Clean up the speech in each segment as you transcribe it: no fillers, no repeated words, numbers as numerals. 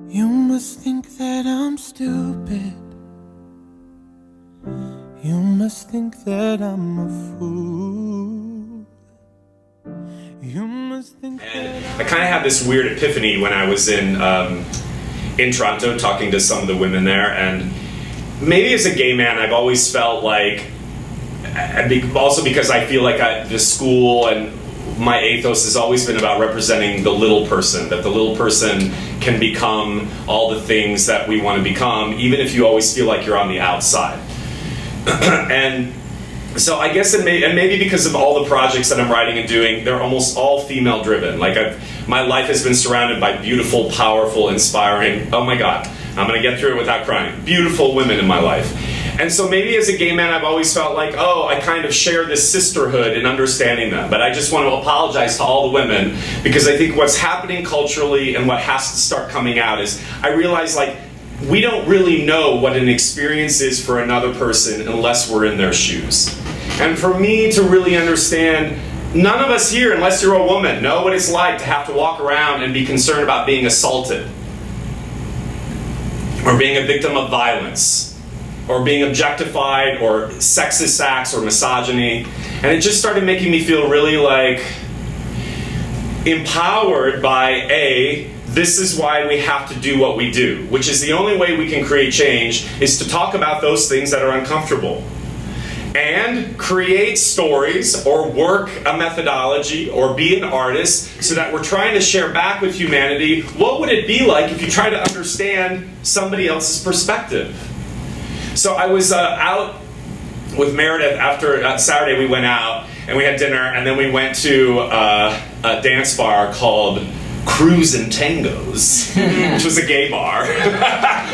You must think that I'm stupid. You must think that I'm a fool. You must think and I kind of had this weird epiphany when I was in Toronto talking to some of the women there, and maybe as a gay man I've always felt like, also because I feel like the school and my ethos has always been about representing the little person, that the little person can become all the things that we want to become, even if you always feel like you're on the outside. And so I guess, and maybe because of all the projects that I'm writing and doing, they're almost all female driven. Like my life has been surrounded by beautiful, powerful, inspiring, oh my God, I'm gonna get through it without crying, beautiful women in my life. And so maybe as a gay man, I've always felt like, oh, I kind of share this sisterhood in understanding them. But I just want to apologize to all the women, because I think what's happening culturally and what has to start coming out is, I realize like, we don't really know what an experience is for another person unless we're in their shoes. And for me to really understand, none of us here, unless you're a woman, know what it's like to have to walk around and be concerned about being assaulted, or being a victim of violence, or being objectified, or sexist acts, or misogyny. And it just started making me feel really like empowered by this is why we have to do what we do, which is the only way we can create change, is to talk about those things that are uncomfortable. And create stories, or work a methodology, or be an artist, so that we're trying to share back with humanity, what would it be like if you try to understand somebody else's perspective? So I was out with Meredith after Saturday. We went out and we had dinner, and then we went to a dance bar called Cruise and Tangos, which was a gay bar,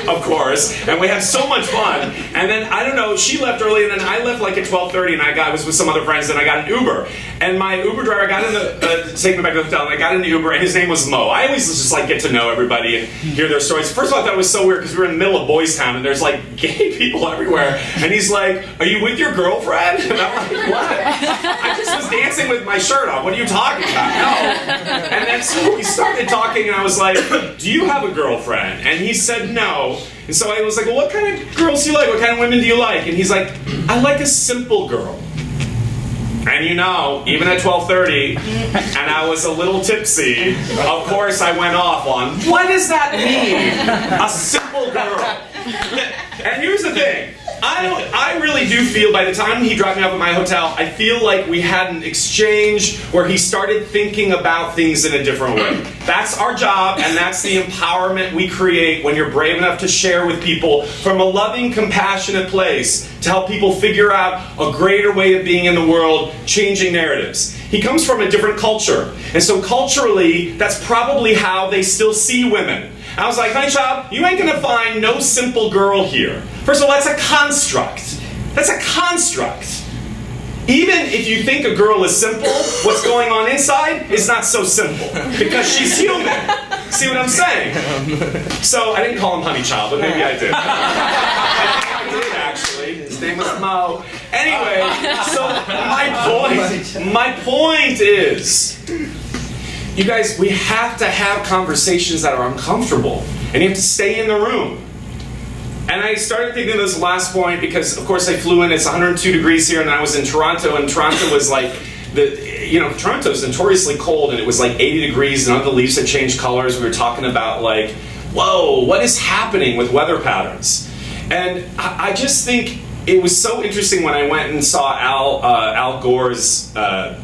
of course, and we had so much fun. And then, I don't know, she left early, and then I left like at 12:30, and I was with some other friends, and I got an Uber. And my Uber driver got in to take me back to the hotel, and I got in the Uber, and his name was Mo. I always just like get to know everybody and hear their stories. First of all, I thought it was so weird, because we were in the middle of Boys Town, and there's like gay people everywhere. And he's like, "Are you with your girlfriend?" And I'm like, "What? I just was dancing with my shirt off. What are you talking about?" No. And then so we started talking, and I was like, "Do you have a girlfriend?" And he said no. And so I was like, "Well, what kind of girls do you like? What kind of women do you like?" And he's like, "I like a simple girl." And you know, even at 12:30, and I was a little tipsy, of course I went off on, what does that mean? A simple girl. And here's the thing. I really do feel, by the time he dropped me off at my hotel, I feel like we had an exchange where he started thinking about things in a different way. That's our job, and that's the empowerment we create when you're brave enough to share with people from a loving, compassionate place to help people figure out a greater way of being in the world, changing narratives. He comes from a different culture, and so culturally, that's probably how they still see women. I was like, "Honey child, you ain't gonna find no simple girl here." First of all, that's a construct. That's a construct. Even if you think a girl is simple, what's going on inside is not so simple, because she's human. See what I'm saying? So I didn't call him Honey Child, but maybe I did. I did actually. His name was Mo. Anyway, so my point is, you guys, we have to have conversations that are uncomfortable, and you have to stay in the room. And I started thinking of this last point because, of course, I flew in. It's 102 degrees here, and I was in Toronto, and Toronto was like, Toronto's notoriously cold, and it was like 80 degrees, and all the leaves had changed colors. We were talking about like, whoa, what is happening with weather patterns? And I just think it was so interesting when I went and saw Al Gore's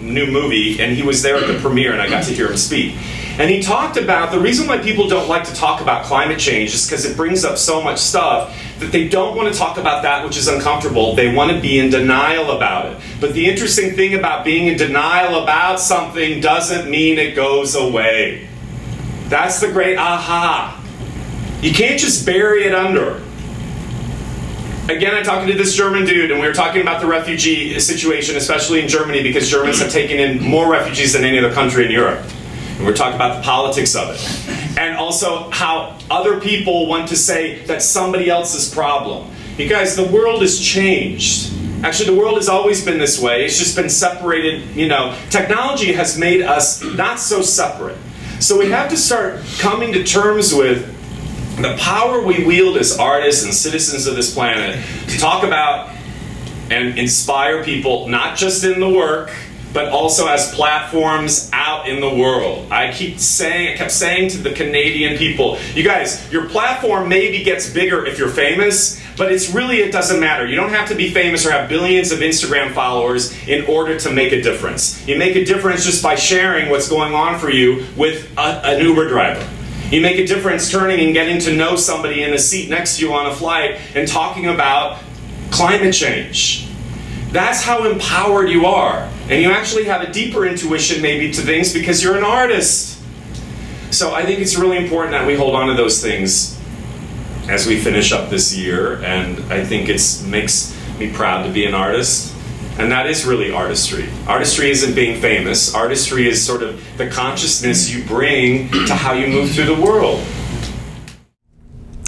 new movie, and he was there at the premiere, and I got to hear him speak. And he talked about the reason why people don't like to talk about climate change is because it brings up so much stuff that they don't want to talk about that which is uncomfortable. They want to be in denial about it. But the interesting thing about being in denial about something doesn't mean it goes away. That's the great aha. You can't just bury it under. Again, I'm talking to this German dude, and we were talking about the refugee situation, especially in Germany, because Germans have taken in more refugees than any other country in Europe. And we're talking about the politics of it. And also how other people want to say that's somebody else's problem. You guys, the world has changed. Actually, the world has always been this way. It's just been separated, Technology has made us not so separate. So we have to start coming to terms with The power we wield as artists and citizens of this planet to talk about and inspire people, not just in the work, but also as platforms out in the world. I kept saying to the Canadian people, you guys, your platform maybe gets bigger if you're famous, but it doesn't matter. You don't have to be famous or have billions of Instagram followers in order to make a difference. You make a difference just by sharing what's going on for you with an Uber driver. You make a difference turning and getting to know somebody in the seat next to you on a flight and talking about climate change. That's how empowered you are. And you actually have a deeper intuition maybe to things because you're an artist. So I think it's really important that we hold on to those things as we finish up this year. And I think it makes me proud to be an artist. And that is really artistry. Artistry isn't being famous. Artistry is sort of the consciousness you bring to how you move through the world.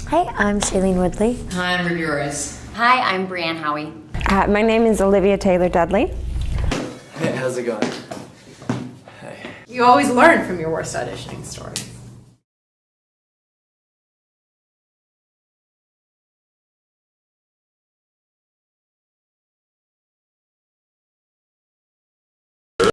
Hi, I'm Shailene Woodley. Hi, I'm Ruby Rose. Hi, I'm Brianne Howie. My name is Olivia Taylor-Dudley. Hey, how's it going? Hey. You always learn from your worst auditioning story.